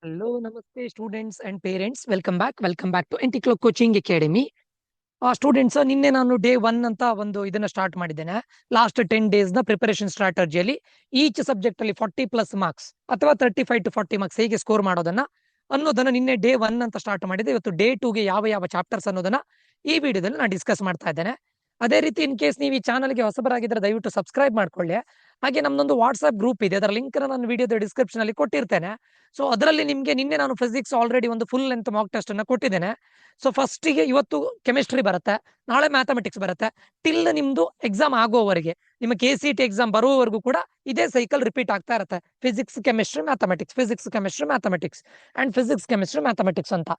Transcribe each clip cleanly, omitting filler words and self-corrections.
Hello, namaste students and parents. Welcome back to Anticlo Coaching Academy. Students ನಿನ್ನೆ ನಾನು day 1 ಅಂತ ಒಂದು ಇದನ್ನ ಸ್ಟಾರ್ಟ್ ಮಾಡಿದ್ದೇನೆ. ಲಾಸ್ಟ್ 10 ಡೇಸ್ ನ ಪ್ರಿಪರೇಷನ್ ಸ್ಟ್ರಾಟಜಿಯಲ್ಲಿ ಈಚ್ ಸಬ್ಜೆಕ್ಟ್ ಅಲ್ಲಿ 40+ ಮಾರ್ಕ್ಸ್ ಅಥವಾ 35 to 40 ಮಾರ್ಕ್ಸ್ ಹೇಗೆ ಸ್ಕೋರ್ ಅನ್ನೋದನ್ನ ನಿನ್ನೆ ಡೇ 1 ಅಂತ ಸ್ಟಾರ್ಟ್ ಮಾಡಿದೆ. ಇವತ್ತು ಡೇ 2 ಗೆ ಯಾವ ಚಾಪ್ಟರ್ಸ್ ಅನ್ನೋದನ್ನ ಈ ವಿಡಿಯೋದಲ್ಲಿ ನಾನು ಡಿಸ್ಕಸ್ ಮಾಡ್ತಾ ಇದ್ದೇನೆ. ಅದೇ ರೀತಿ ಇನ್ ಕೇಸ್ ನೀವು ಈ ಚಾನಲ್ಗೆ ಹೊಸಬರಾಗಿದ್ರೆ ದಯವಿಟ್ಟು ಸಬ್ಸ್ಕ್ರೈಬ್ ಮಾಡ್ಕೊಳ್ಳಿ. ಹಾಗೆ ನಮ್ದೊಂದು ವಾಟ್ಸ್ಆಪ್ ಗ್ರೂಪ್ ಇದೆ, ಅದರ ಲಿಂಕ್ ನಾನು ವಿಡಿಯೋದ ಡಿಸ್ಕ್ರಿಪ್ಷನ್ ಅಲ್ಲಿ ಕೊಟ್ಟಿರ್ತೇನೆ. ಸೊ ಅದರಲ್ಲಿ ನಿಮ್ಗೆ ನಿನ್ನೆ ನಾನು ಫಿಸಿಕ್ಸ್ ಆಲ್ರೆಡಿ ಒಂದು ಫುಲ್ ಲೆಂತ್ ಮಾಕ್ ಟೆಸ್ಟ್ ಅನ್ನ ಕೊಟ್ಟಿದ್ದೇನೆ. ಸೊ ಫಸ್ಟಿಗೆ ಇವತ್ತು ಕೆಮಿಸ್ಟ್ರಿ ಬರುತ್ತೆ, ನಾಳೆ ಮ್ಯಾಥಮೆಟಿಕ್ಸ್ ಬರುತ್ತೆ. ಟಿಲ್ ನಿಮ್ದು ಎಕ್ಸಾಮ್ ಆಗೋವರೆಗೆ, ನಿಮ್ಮ KCT ಎಕ್ಸಾಮ್ ಬರುವವರೆಗೂ ಕೂಡ ಇದೇ ಸೈಕಲ್ ರಿಪೀಟ್ ಆಗ್ತಾ ಇರುತ್ತೆ. Physics chemistry mathematics, physics chemistry mathematics and physics chemistry mathematics ಅಂತ.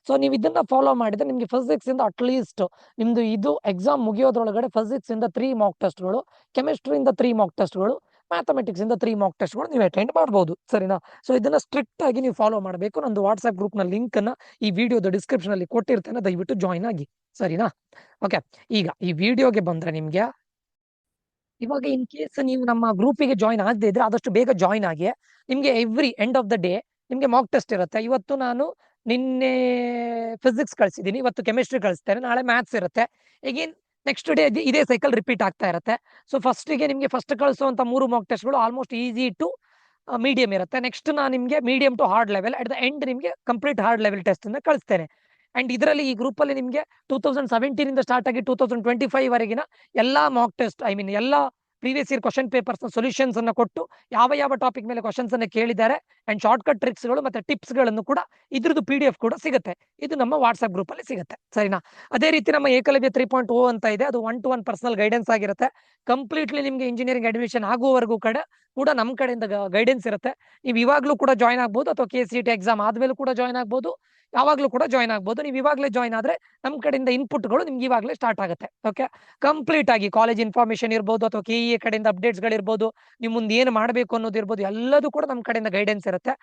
ಸೊ ನೀವು ಇದನ್ನ ಫಾಲೋ ಮಾಡಿದ್ರೆ ನಿಮ್ಗೆ ಫಿಸಿಕ್ಸ್ ಇಂದ ಅಟ್ಲೀಸ್ಟ್ ನಿಮ್ದು ಇದು ಎಕ್ಸಾಮ್ ಮುಗಿಯೋದ್ರೊಳಗಡೆ ಫಿಸಿಕ್ಸ್ ಇಂದ 3 ಮಾಕ್ ಟೆಸ್ಟ್ಗಳು, ಕೆಮಿಸ್ಟ್ರಿಯಿಂದ 3 ಮಾಕ್ ಟೆಸ್ಟ್ಗಳು, ಮ್ಯಾಥಮೆಟಿಕ್ಸ್ ಇಂದ 3 ಮಾಕ್ ಟೆಸ್ಟ್ಗಳು ನೀವು ಅಟೆಂಡ್ ಮಾಡಬಹುದು. ಸರಿನಾ? ಸೊ ಇದನ್ನ ಸ್ಟ್ರಿಕ್ಟ್ ಆಗಿ ನೀವು ಫಾಲೋ ಮಾಡಬೇಕು. ನಂದು ವಾಟ್ಸ್ಆಪ್ ಗ್ರೂಪ್ ನ ಲಿಂಕ್ ಅನ್ನ ಈ ವಿಡಿಯೋದ ಡಿಸ್ಕ್ರಿಪ್ಷನ್ ಅಲ್ಲಿ ಕೊಟ್ಟಿರ್ತೇನೆ, ದಯವಿಟ್ಟು ಜಾಯ್ನ್ ಆಗಿ. ಸರಿನಾ? ಓಕೆ, ಈಗ ಈ ವಿಡಿಯೋಗೆ ಬಂದ್ರೆ ನಿಮ್ಗೆ ಇವಾಗ ಇನ್ ಕೇಸ್ ನೀವು ನಮ್ಮ ಗ್ರೂಪಿಗೆ ಜಾಯ್ನ್ ಆಗದೆ ಇದ್ರೆ ಆದಷ್ಟು ಬೇಗ ಜಾಯ್ನ್ ಆಗಿ. ನಿಮ್ಗೆ every end of the day ನಿಮ್ಗೆ ಮಾಕ್ ಟೆಸ್ಟ್ ಇರುತ್ತೆ. ಇವತ್ತು ನಾನು ನಿನ್ನೆ ಫಿಸಿಕ್ಸ್ ಕಳಿಸಿದ್ದೀನಿ, ಇವತ್ತು ಕೆಮಿಸ್ಟ್ರಿ ಕಳಿಸ್ತೇನೆ, ನಾಳೆ ಮ್ಯಾಥ್ಸ್ ಇರುತ್ತೆ. ಈಗಿನ್ ನೆಕ್ಸ್ಟ್ ಡೇ ಇದೇ ಸೈಕಲ್ ರಿಪೀಟ್ ಆಗ್ತಾ ಇರುತ್ತೆ. ಸೊ ಫಸ್ಟಿಗೆ ನಿಮ್ಗೆ ಫಸ್ಟ್ ಕಳಿಸುವಂತ 3 ಮಾಕ್ ಟೆಸ್ಟ್ಗಳು ಆಲ್ಮೋಸ್ಟ್ ಈಸಿ ಟು ಮೀಡಿಯಂ ಇರುತ್ತೆ. ನೆಕ್ಸ್ಟ್ ನಾನು ನಿಮ್ಗೆ medium to hard level, at the end ನಿಮ್ಗೆ ಕಂಪ್ಲೀಟ್ ಹಾರ್ಡ್ ಲೆವೆಲ್ ಟೆಸ್ಟ್ ಅನ್ನ ಕಳಿಸ್ತೇನೆ. ಅಂಡ್ ಇದರಲ್ಲಿ ಈ ಗ್ರೂಪ್ ಅಲ್ಲಿ ನಿಮ್ಗೆ 2017 ಇಂದ ಸ್ಟಾರ್ಟ್ ಆಗಿ 2025 ವರೆಗಿನ ಎಲ್ಲಾ ಮಾಕ್ ಟೆಸ್ಟ್, ಐ ಮೀನ್ ಎಲ್ಲಾ previous year question papers solutions ಅನ್ನ ಕೊಟ್ಟು ಯಾವ ಟಾಪಿಕ್ ಮೇಲೆ ಕ್ವಶನ್ಸ್ ಅನ್ನ ಕೇಳಿದ್ದಾರೆ ಅಂಡ್ ಶಾರ್ಟ್ ಕಟ್ ಟ್ರಿಕ್ಸ್ ಗಳು ಮತ್ತೆ ಟಿಪ್ಸ್ ಗಳನ್ನು ಕೂಡ ಇದ್ರದ್ದು PDF ಕೂಡ ಸಿಗುತ್ತೆ. ಇದು ನಮ್ಮ ವಾಟ್ಸ್ಆಪ್ ಗ್ರೂಪ್ ಅಲ್ಲಿ ಸಿಗುತ್ತೆ. ಸರಿನಾ? ಅದೇ ರೀತಿ ನಮ್ಮ ಏಕಲವ್ಯ 3.0 ಅಂತ ಇದೆ, ಅದು 1-to-1 ಪರ್ಸನಲ್ ಗೈಡೆನ್ಸ್ ಆಗಿರುತ್ತೆ. ಕಂಪ್ಲೀಟ್ಲಿ ನಿಮ್ಗೆ ಇಂಜಿನಿಯರಿಂಗ್ ಅಡ್ಮಿಷನ್ ಆಗುವವರೆಗೂ ಕೂಡ ನಮ್ಮ ಕಡೆಯಿಂದ ಗೈಡೆನ್ಸ್ ಇರುತ್ತೆ. ನೀವು ಇವಾಗ್ಲೂ ಕೂಡ ಜಾಯ್ನ್ ಆಗ್ಬೋದು, ಅಥವಾ KCT ಎಕ್ಸಾಮ್ ಆದ್ಮೇಲೂ ಕೂಡ ಜಾಯ್ನ್ ಆಗ್ಬೋದು, ಯಾವಾಗ್ಲೂ ಕೂಡ ಜಾಯ್ನ್ ಆಗ್ಬೋದು. ನೀವು ಇವಾಗಲೇ ಜಾಯ್ನ್ ಆದ್ರೆ ನಮ್ಮ ಕಡೆಯಿಂದ ಇನ್ಪುಟ್ಗಳು ನಿಮ್ಗೆ ಇವಾಗಲೇ ಸ್ಟಾರ್ಟ್ ಆಗುತ್ತೆ. ಓಕೆ, ಕಂಪ್ಲೀಟ್ ಆಗಿ ಕಾಲೇಜ್ ಇನ್ಫಾರ್ಮೇಶನ್ ಇರ್ಬೋದು, ಅಥವಾ KEA ಕಡೆಯಿಂದ ಅಪ್ಡೇಟ್ಸ್ ಗಳಿರ್ಬೋದು, ನೀವು ಮುಂದೆ ಏನು ಮಾಡಬೇಕು ಅನ್ನೋದು ಇರ್ಬೋದು, ಎಲ್ಲದೂ ಕೂಡ ನಮ್ಮ ಕಡೆಯಿಂದ ಗೈಡೆನ್ಸ್ ಇರುತ್ತೆ.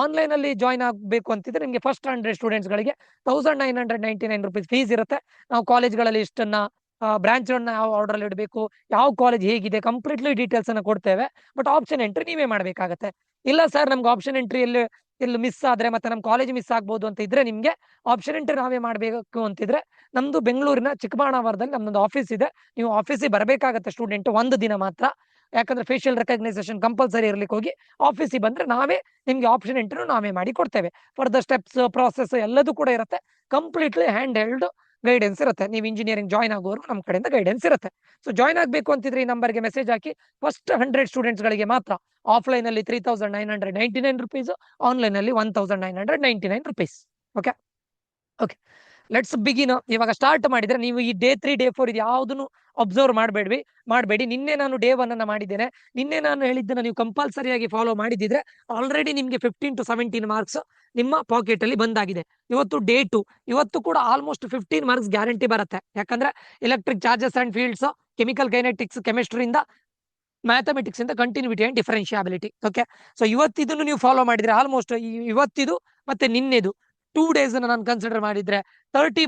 ಆನ್ಲೈನ್ ಅಲ್ಲಿ ಜಾಯ್ನ್ ಆಗಬೇಕು ಅಂತಿದ್ರೆ ನಿಮಗೆ ಫಸ್ಟ್ 100 ಸ್ಟೂಡೆಂಟ್ಸ್ ಗಳಿಗೆ 1999 rupees ಫೀಸ್ ಇರುತ್ತೆ. ನಾವು ಕಾಲೇಜ್ಗಳಲ್ಲಿ ಇಷ್ಟನ್ನ ಬ್ರಾಂಚ್ ಯಾವ ಆರ್ಡರ್ ಅಲ್ಲಿ ಇಡಬೇಕು, ಯಾವ ಕಾಲೇಜ್ ಹೇಗಿದೆ, ಕಂಪ್ಲೀಟ್ಲಿ ಡೀಟೇಲ್ಸ್ ಅನ್ನ ಕೊಡ್ತೇವೆ. ಬಟ್ ಆಪ್ಷನ್ ಎಂಟ್ರಿ ನೀವೇ ಮಾಡ್ಬೇಕಾಗತ್ತೆ. ಇಲ್ಲ ಸರ್ ನಮ್ಗೆ ಆಪ್ಷನ್ ಎಂಟ್ರಿ ಎಲ್ಲಿ ಮಿಸ್ ಆದ್ರೆ ಮತ್ತೆ ನಮ್ಮ ಕಾಲೇಜ್ ಮಿಸ್ ಆಗ್ಬೋದು ಅಂತ ಇದ್ರೆ ನಿಮ್ಗೆ ಆಪ್ಷನ್ ಎಂಟ್ರಿ ನಾವೇ ಮಾಡಬೇಕು ಅಂತಿದ್ರೆ ನಮ್ದು ಬೆಂಗಳೂರಿನ ಚಿಕ್ಕಬಾಣಾವರದಲ್ಲಿ ನಮ್ದೊಂದು ಆಫೀಸ್ ಇದೆ. ನೀವು ಆಫೀಸಿಗೆ ಬರಬೇಕಾಗತ್ತೆ ಸ್ಟೂಡೆಂಟ್, ಒಂದು ದಿನ ಮಾತ್ರ. ಯಾಕಂದ್ರೆ ಫೇಶಿಯಲ್ ರೆಕಗ್ನೈಸೇಷನ್ ಕಂಪಲ್ಸರಿ ಇರ್ಲಿಕ್ಕೆ ಹೋಗಿ ಆಫೀಸಿಗೆ ಬಂದ್ರೆ ನಾವೇ ನಿಮ್ಗೆ ಆಪ್ಷನ್ ಎಂಟ್ರಿ ನಾವೇ ಮಾಡಿ ಕೊಡ್ತೇವೆ. ಫಾರ್ ದ ಸ್ಟೆಪ್ಸ್ ಪ್ರಾಸೆಸ್ ಎಲ್ಲದೂ ಕೂಡ ಇರುತ್ತೆ. ಕಂಪ್ಲೀಟ್ಲಿ ಹ್ಯಾಂಡ್ ಹೆಲ್ಡ್ ಗೈಡೆನ್ಸ್ ಇರುತ್ತೆ. ನೀವು ಇಂಜಿನಿಯರಿಂಗ್ ಜಾಯ್ನ್ ಆಗೋರು ನಮ್ಮ ಕಡೆಯಿಂದ ಗೈಡೆನ್ಸ್ ಇರುತ್ತೆ. ಸೊ ಜಾಯ್ನ್ ಆಗಬೇಕು ಅಂತಿದ್ರೆ ಈ ನಂಬರ್ಗೆ ಮೆಸೇಜ್ ಹಾಕಿ. ಫಸ್ಟ್ 100 ಸ್ಟೂಡೆಂಟ್ಸ್ ಗಳಿಗೆ ಮಾತ್ರ ಆಫ್ಲೈನ್ ಅಲ್ಲಿ 3999 rupees, ಆನ್ಲೈನ್ ಅಲ್ಲಿ 1999 rupees. Okay okay, let's begin. ಇವಾಗ ಸ್ಟಾರ್ಟ್ ಮಾಡಿದ್ರೆ ನೀವು ಈ ಡೇ 3 ಡೇ 4 ಇದು ಯಾವುದನ್ನು ಅಬ್ಸರ್ವ್ ಮಾಡಬೇಡಿ. ನಿನ್ನೆ ನಾನು ಡೇ 1 ಅನ್ನ ಮಾಡಿದ್ದೇನೆ. ನಿನ್ನೆ ನಾನು ಹೇಳಿದ್ದನ್ನ ನೀವು ಕಂಪಲ್ಸರಿಯಾಗಿ ಫಾಲೋ ಮಾಡಿದ್ರೆ ಆಲ್ರೆಡಿ ನಿಮ್ಗೆ 15 to 17 ಮಾರ್ಕ್ಸ್ ನಿಮ್ಮ ಪಾಕೆಟ್ ಅಲ್ಲಿ ಬಂದಾಗಿದೆ. ಇವತ್ತು ಡೇ 2, ಇವತ್ತು ಕೂಡ ಆಲ್ಮೋಸ್ಟ್ 15 ಮಾರ್ಕ್ಸ್ ಗ್ಯಾರಂಟಿ ಬರುತ್ತೆ. ಯಾಕಂದ್ರೆ electric charges and fields, chemical kinetics, ಕೆಮಿಸ್ಟ್ರಿಯಿಂದ ಮ್ಯಾಥಮೆಟಿಕ್ಸ್ ಇಂದ continuity and differentiability. Okay, so ಇವತ್ತಿದನ್ನು ನೀವು ಫಾಲೋ ಮಾಡಿದ್ರೆ ಆಲ್ಮೋಸ್ಟ್ ಇವತ್ತಿದು ಮತ್ತೆ ನಿನ್ನೆದು 2 ಡೇಸ್ ಅನ್ನು ನಾನು ಕನ್ಸಿಡರ್ ಮಾಡಿದ್ರೆ 30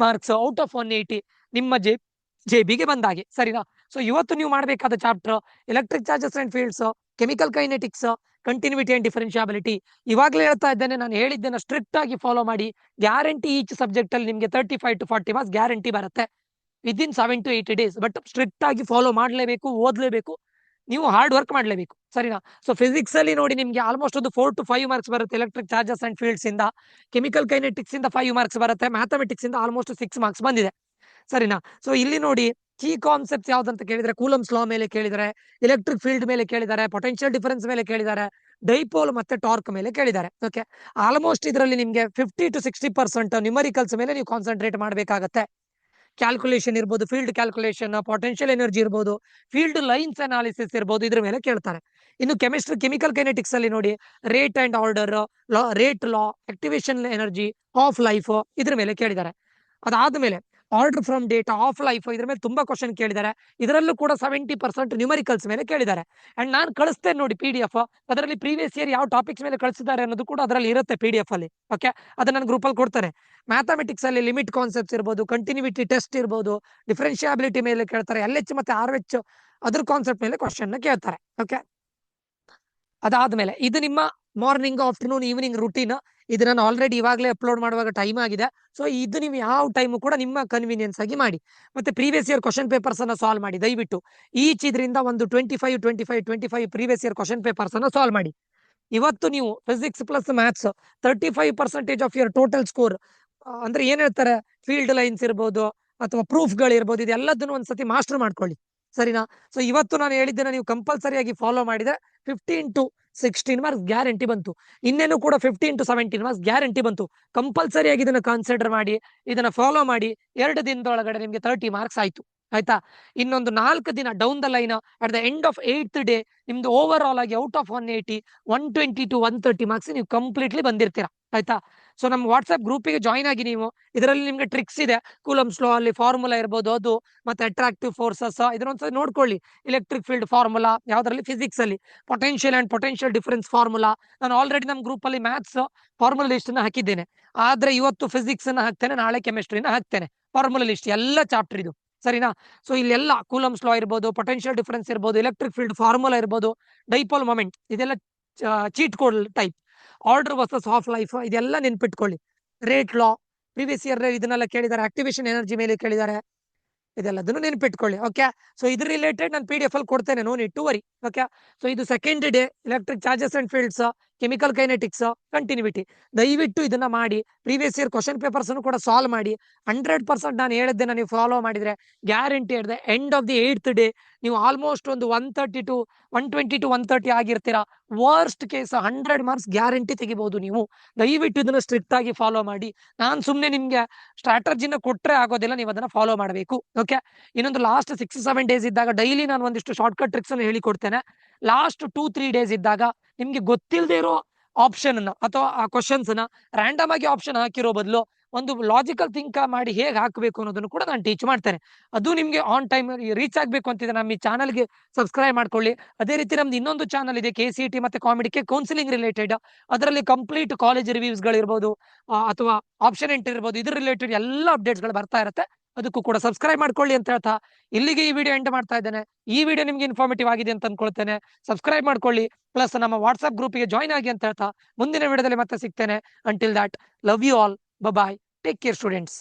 ಮಾರ್ಕ್ಸ್ ಔಟ್ ಆಫ್ 180 ನಿಮ್ಮ ಜೆಬಿಗೆ ಬಂದಾಗೆ. ಸರಿನಾ? ಸೊ ಇವತ್ತು ನೀವು ಮಾಡಬೇಕಾದ chapter electric charges and fields, chemical kinetics, continuity and differentiability. ಇವಾಗಲೇ ಹೇಳ್ತಾ ಇದ್ದೇನೆ, ನಾನು ಹೇಳಿದ್ದನ್ನ ಸ್ಟ್ರಿಕ್ಟ್ ಆಗಿ ಫಾಲೋ ಮಾಡಿ. ಗ್ಯಾರಂಟಿ ಈಚ್ ಸಬ್ಜೆಕ್ಟ್ ಅಲ್ಲಿ ನಿಮಗೆ 35 to 40 ಮಾರ್ಕ್ಸ್ ಗ್ಯಾರಂಟಿ ಬರುತ್ತೆ within 7 to 8 days. But strict ಆಗಿ ಫಾಲೋ ಮಾಡಲೇಬೇಕು, ಓದಲೇಬೇಕು, ನೀವು ಹಾರ್ಡ್ ವರ್ಕ್ ಮಾಡಲೇಬೇಕು. ಸರಿನಾ? ಸೊ ಫಿಸಿಕ್ಸ್ ಅಲ್ಲಿ ನೋಡಿ ನಿಮ್ಗೆ ಆಲ್ಮೋಸ್ಟ್ ಒಂದು 4 to 5 ಮಾರ್ಕ್ಸ್ ಬರುತ್ತೆ ಎಲೆಕ್ಟ್ರಿಕ್ ಚಾರ್ಜಸ್ ಅಂಡ್ ಫೀಲ್ಡ್ಸ್ ಇಂದ. ಕೆಮಿಕಲ್ ಕೈನೆಟಿಕ್ಸ್ ಇಂದ 5 ಮಾರ್ಕ್ಸ್ ಬರುತ್ತೆ. ಮ್ಯಾಥಮೆಟಿಕ್ಸ್ ಇಂದ ಆಲ್ಮೋಸ್ಟ್ 6 ಮಾರ್ಕ್ಸ್ ಬಂದಿದೆ. ಸರಿನಾ? ಸೊ ಇಲ್ಲಿ ನೋಡಿ ಕೀ ಕಾನ್ಸೆಪ್ಟ್ಸ್ ಯಾವ್ದಂತ ಕೇಳಿದ್ರೆ ಕೂಲಮ್ಸ್ ಲಾ ಮೇಲೆ ಕೇಳಿದ್ದಾರೆ, ಎಲೆಕ್ಟ್ರಿಕ್ ಫೀಲ್ಡ್ ಮೇಲೆ ಕೇಳಿದ್ದಾರೆ, ಪೊಟೆನ್ಶಿಯಲ್ ಡಿಫರೆನ್ಸ್ ಮೇಲೆ ಕೇಳಿದ್ದಾರೆ, ಡೈಪೋಲ್ ಮತ್ತೆ ಟಾರ್ಕ್ ಮೇಲೆ ಕೇಳಿದ್ದಾರೆ. ಓಕೆ, ಆಲ್ಮೋಸ್ಟ್ ಇದರಲ್ಲಿ ನಿಮ್ಗೆ 50 to 60% ನ್ಯೂಮರಿಕಲ್ಸ್ ಮೇಲೆ ನೀವು ಕಾನ್ಸಂಟ್ರೇಟ್ ಮಾಡಬೇಕಾಗತ್ತೆ. ಕ್ಯಾಲ್ಕುಲೇಷನ್ ಇರ್ಬೋದು, ಫೀಲ್ಡ್ ಕ್ಯಾಲ್ಕುಲೇಷನ್, ಪೊಟೆನ್ಶಿಯಲ್ ಎನರ್ಜಿ ಇರ್ಬೋದು, ಫೀಲ್ಡ್ ಲೈನ್ಸ್ ಅನಾಲಿಸಿಸ್ ಇರ್ಬೋದು, ಇದ್ರ ಮೇಲೆ ಕೇಳ್ತಾರೆ. ಇನ್ನು ಕೆಮಿಸ್ಟ್ರಿ ಕೆಮಿಕಲ್ ಕೈನೆಟಿಕ್ಸ್ ಅಲ್ಲಿ ನೋಡಿ rate and order, rate law, activation energy, of life, ಇದ್ರ ಮೇಲೆ ಕೇಳಿದ್ದಾರೆ. ಅದಾದ್ಮೇಲೆ order from data, of life, ಇದ್ರ ಮೇಲೆ ತುಂಬಾ ಕ್ವಶನ್ ಕೇಳಿದ್ದಾರೆ. ಇದರಲ್ಲೂ ಕೂಡ 70% ನ್ಯೂಮರಿಕಲ್ಸ್ ಮೇಲೆ ಕೇಳಿದ್ದಾರೆ. ಅಂಡ್ ನಾನು ಕಳಿಸ್ತೇನೆ ನೋಡಿ PDF, ಅದರಲ್ಲಿ ಪ್ರೀವಿಯಸ್ ಇಯರ್ ಯಾವ ಟಾಪಿಕ್ಸ್ ಮೇಲೆ ಕಳಿಸಿದ್ದಾರೆ ಅನ್ನೋದು ಕೂಡ ಅದರಲ್ಲಿ ಇರುತ್ತೆ PDF ಅಲ್ಲಿ. ಓಕೆ, ಅದನ್ನ ನಾನು ಗ್ರೂಪ್ ಅಲ್ಲಿ ಕೊಡ್ತೇನೆ. ಮ್ಯಾಥಮೆಟಿಕ್ಸ್ ಅಲ್ಲಿ ಲಿಮಿಟ್ ಕಾನ್ಸೆಪ್ಟ್ಸ್ ಇರ್ಬೋದು, ಕಂಟಿನ್ಯೂಟಿ ಟೆಸ್ಟ್ ಇರ್ಬೋದು, ಡಿಫರೆನ್ಶಿಯಾಬಿಲಿಟಿ ಮೇಲೆ ಕೇಳ್ತಾರೆ, LH ಮತ್ತೆ RH ಅದ್ರ ಕಾನ್ಸೆಪ್ಟ್ ಮೇಲೆ ಕ್ವಶನ್ ಕೇಳ್ತಾರೆ. ಓಕೆ, ಅದಾದ್ಮೇಲೆ ಇದು ನಿಮ್ಮ ಮಾರ್ನಿಂಗ್ ಆಫ್ಟರ್ನೂನ್ ಈವ್ನಿಂಗ್ ರುಟೀನ್. ಇದು ನಾನು ಆಲ್ರೆಡಿ ಇವಾಗಲೇ ಅಪ್ಲೋಡ್ ಮಾಡುವಾಗ ಟೈಮ್ ಆಗಿದೆ. ಸೊ ಇದು ನೀವು ಯಾವ ಟೈಮು ಕೂಡ ನಿಮ್ಮ ಕನ್ವೀನಿಯನ್ಸ್ ಆಗಿ ಮಾಡಿ. ಮತ್ತೆ ಪ್ರೀವಿಯಸ್ ಇಯರ್ ಕ್ವಶನ್ ಪೇಪರ್ಸ್ ಅನ್ನ ಸಾಲ್ವ್ ಮಾಡಿ ದಯವಿಟ್ಟು. ಈಚ್ ಇದರಿಂದ ಒಂದು 25 ಪ್ರೀವಿಯಸ್ ಇಯರ್ ಕ್ವಶನ್ ಪೇಪರ್ಸ್ ಅನ್ನ ಸಾಲ್ವ್ ಮಾಡಿ. ಇವತ್ತು ನೀವು physics plus maths 35% of your total score, ಅಂದ್ರೆ ಏನ್ ಹೇಳ್ತಾರೆ, ಫೀಲ್ಡ್ ಲೈನ್ಸ್ ಇರ್ಬೋದು ಅಥವಾ ಪ್ರೂಫ್ಗಳು ಇರ್ಬೋದು, ಇದೆಲ್ಲದನ್ನು ಒಂದ್ಸತಿ ಮಾಸ್ಟರ್ ಮಾಡ್ಕೊಳ್ಳಿ, ಸರಿನಾ? ಸೊ ಇವತ್ತು ನಾನು ಹೇಳಿದ್ದನ್ನ ನೀವು ಕಂಪಲ್ಸರಿಯಾಗಿ ಫಾಲೋ ಮಾಡಿದ್ರೆ 15 to 16 ಮಾರ್ಕ್ಸ್ ಗ್ಯಾರಂಟಿ ಬಂತು. ಇನ್ನೇನು ಕೂಡ 15 to 17 ಮಾರ್ಕ್ಸ್ ಗ್ಯಾರಂಟಿ ಬಂತು. ಕಂಪಲ್ಸರಿಯಾಗಿ ಇದನ್ನ ಕನ್ಸಿಡರ್ ಮಾಡಿ, ಇದನ್ನ ಫಾಲೋ ಮಾಡಿ. 2 ದಿನದೊಳಗಡೆ ನಿಮ್ಗೆ 30 ಮಾರ್ಕ್ಸ್ ಆಯ್ತು, ಆಯ್ತಾ? ಇನ್ನೊಂದು 4 ದಿನ down the line at the end of 8th day ನಿಮ್ದು ಓವರ್ ಆಲ್ ಆಗಿ ಔಟ್ ಆಫ್ 180 120 to 130 ಮಾರ್ಕ್ಸ್ ನೀವು ಕಂಪ್ಲೀಟ್ಲಿ ಬಂದಿರ್ತೀರಾ, ಆಯ್ತಾ? ಸೊ ನಮ್ಮ ವಾಟ್ಸ್ಆಪ್ ಗ್ರೂಪಿಗೆ ಜಾಯ್ನ್ ಆಗಿ ನೀವು. ಇದರಲ್ಲಿ ನಿಮ್ಗೆ ಟ್ರಿಕ್ಸ್ ಇದೆ, ಕೂಲಮ್ಸ್ ಲಾ ಅಲ್ಲಿ ಫಾರ್ಮುಲಾ ಇರ್ಬೋದು, ಅದು ಮತ್ತೆ ಅಟ್ರಾಕ್ಟಿವ್ ಫೋರ್ಸಸ್ ಇದನ್ನೊಂದ್ಸಲ ನೋಡ್ಕೊಳ್ಳಿ. ಎಲೆಕ್ಟ್ರಿಕ್ ಫೀಲ್ಡ್ ಫಾರ್ಮುಲಾ ಯಾವ್ದ್ರಲ್ಲಿ, ಫಿಸಿಕ್ಸ್ ಅಲ್ಲಿ potential and potential difference formula. ನಾನು ಆಲ್ರೆಡಿ ನಮ್ಮ ಗ್ರೂಪ್ ಅಲ್ಲಿ ಮ್ಯಾಥ್ಸ್ ಫಾರ್ಮುಲಾ ಲಿಸ್ಟ್ ನ ಹಾಕಿದ್ದೇನೆ. ಆದ್ರೆ ಇವತ್ತು ಫಿಸಿಕ್ಸ್ ಅನ್ನ ಹಾಕ್ತೇನೆ, ನಾಳೆ ಕೆಮಿಸ್ಟ್ರಿನ ಹಾಕ್ತೇನೆ. ಫಾರ್ಮುಲಾ ಲಿಸ್ಟ್ ಎಲ್ಲ ಚಾಪ್ಟರ್ ಇದು, ಸರಿನಾ? ಸೊ ಇಲ್ಲೆಲ್ಲ ಕೂಲಮ್ಸ್ ಲಾ ಇರ್ಬೋದು, ಪೊಟೆನ್ಶಿಯಲ್ ಡಿಫರೆನ್ಸ್ ಇರ್ಬೋದು, ಎಲೆಕ್ಟ್ರಿಕ್ ಫೀಲ್ಡ್ ಫಾರ್ಮುಲಾ ಇರ್ಬೋದು, ಡೈಪೋಲ್ ಮೊಮೆಂಟ್, ಇದೆಲ್ಲ cheat code type. Order versus half life ಇದೆಲ್ಲ ನೆನ್ಪಿಟ್ಕೊಳ್ಳಿ. ರೇಟ್ ಲಾ ಪ್ರೀವಿಯಸ್ ಇಯರ್ ಇದನ್ನೆಲ್ಲ ಕೇಳಿದ್ದಾರೆ. ಆಕ್ಟಿವೇಶನ್ ಎನರ್ಜಿ ಮೇಲೆ ಕೇಳಿದ್ದಾರೆ, ಇದೆಲ್ಲದನ್ನು ನೆನ್ಪಿಟ್ಕೊಳ್ಳಿ. ಓಕೆ, ಸೊ ಇದ್ರ ರಿಲೇಟೆಡ್ ನಾನು PDF ಅಲ್ಲಿ ಕೊಡ್ತೇನೆ, no need to worry. Okay, so ಇದು second day electric charges and fields, chemical kinetics, continuity. ದಯವಿಟ್ಟು ಇದನ್ನ ಮಾಡಿ. ಪ್ರೀವಿಯಸ್ ಇಯರ್ ಕ್ವಶನ್ ಪೇಪರ್ಸ್ ಕೂಡ ಸಾಲ್ವ್ ಮಾಡಿ. 100% ನಾನು ಹೇಳಿದ್ದೆನ ನೀವು ಫಾಲೋ ಮಾಡಿದ್ರೆ guarantee at the end of the 8th day ನೀವು ಆಲ್ಮೋಸ್ಟ್ ಒಂದು 120 to 130 ಆಗಿರ್ತೀರಾ. ವರ್ಸ್ಟ್ ಕೇಸ್ 100 ಮಾರ್ಕ್ಸ್ ಗ್ಯಾರಂಟಿ ತೆಗಿಬಹುದು ನೀವು. ದಯವಿಟ್ಟು ಇದನ್ನ ಸ್ಟ್ರಿಕ್ಟ್ ಆಗಿ ಫಾಲೋ ಮಾಡಿ. ನಾನು ಸುಮ್ನೆ ನಿಮ್ಗೆ ಸ್ಟ್ರಾಟಜಿನ ಕೊಟ್ರೆ ಆಗೋದಿಲ್ಲ, ನೀವು ಅದನ್ನ ಫಾಲೋ ಮಾಡಬೇಕು. ಓಕೆ, ಇನ್ನೊಂದು ಲಾಸ್ಟ್ 6-7 ಡೇಸ್ ಇದ್ದಾಗ ಡೈಲಿ ನಾನು ಒಂದಿಷ್ಟು ಶಾರ್ಟ್ ಕಟ್ ಟ್ರಿಕ್ಸ್ ಅನ್ನು ಹೇಳಿಕೊಡ್ತೇನೆ. ಲಾಸ್ಟ್ 2-3 ಡೇಸ್ ಇದ್ದಾಗ ನಿಮ್ಗೆ ಗೊತ್ತಿಲ್ಲದೆ ಇರೋ ಆಪ್ಷನ್ ಅನ್ನ ಅಥವಾ ಆ ಕ್ವಶನ್ಸ್ ನ ರ್ಯಾಂಡಮ್ ಆಗಿ ಆಪ್ಷನ್ ಹಾಕಿರೋ ಬದಲು ಒಂದು ಲಾಜಿಕಲ್ ಥಿಂಕ್ ಮಾಡಿ ಹೇಗೆ ಹಾಕಬೇಕು ಅನ್ನೋದನ್ನು ಕೂಡ ನಾನು ಟೀಚ್ ಮಾಡ್ತೇನೆ. ಅದು ನಿಮ್ಗೆ ಆನ್ ಟೈಮ್ ರೀಚ್ ಆಗ್ಬೇಕು ಅಂತಿದ್ರೆ ನಮ್ಮ ಈ ಚಾನಲ್ಗೆ ಸಬ್ಸ್ಕ್ರೈಬ್ ಮಾಡ್ಕೊಳ್ಳಿ. ಅದೇ ರೀತಿ ನಮ್ದು ಇನ್ನೊಂದು ಚಾನಲ್ ಇದೆ, KCET ಮತ್ತೆ ಕಾಮಿಡಿಗೆ ಕೌನ್ಸಿಲಿಂಗ್ ರಿಲೇಟೆಡ್. ಅದರಲ್ಲಿ ಕಂಪ್ಲೀಟ್ ಕಾಲೇಜ್ ರಿವ್ಯೂಸ್ ಗಳಿರ್ಬೋದು ಅಥವಾ ಆಪ್ಷನ್ ಎಂಟ್ರಿ ಇರ್ಬೋದು, ಇದ್ರ ರಿಲೇಟೆಡ್ ಎಲ್ಲ ಅಪ್ಡೇಟ್ಸ್ ಗಳು ಬರ್ತಾ ಇರುತ್ತೆ. ಅದಕ್ಕೂ ಕೂಡ ಸಬ್ಸ್ಕ್ರೈಬ್ ಮಾಡ್ಕೊಳ್ಳಿ ಅಂತ ಹೇಳ್ತಾ ಇಲ್ಲಿಗೆ ಈ ವಿಡಿಯೋ ಎಂಡ್ ಮಾಡ್ತಾ ಇದ್ದೇನೆ. ಈ ವಿಡಿಯೋ ನಿಮ್ಗೆ ಇನ್ಫಾರ್ಮೇಟಿವ್ ಆಗಿದೆ ಅಂತ ಅನ್ಕೊಳ್ತೇನೆ. ಸಬ್ಸ್ಕ್ರೈಬ್ ಮಾಡ್ಕೊಳ್ಳಿ, ಪ್ಲಸ್ ನಮ್ಮ ವಾಟ್ಸ್ಆಪ್ ಗ್ರೂಪ್ಗೆ ಜಾಯ್ನ್ ಆಗಿ ಅಂತ ಹೇಳ್ತಾ ಮುಂದಿನ ವಿಡಿಯೋದಲ್ಲಿ ಮತ್ತೆ ಸಿಗ್ತೇನೆ. Until that, love you all, bye, take care students.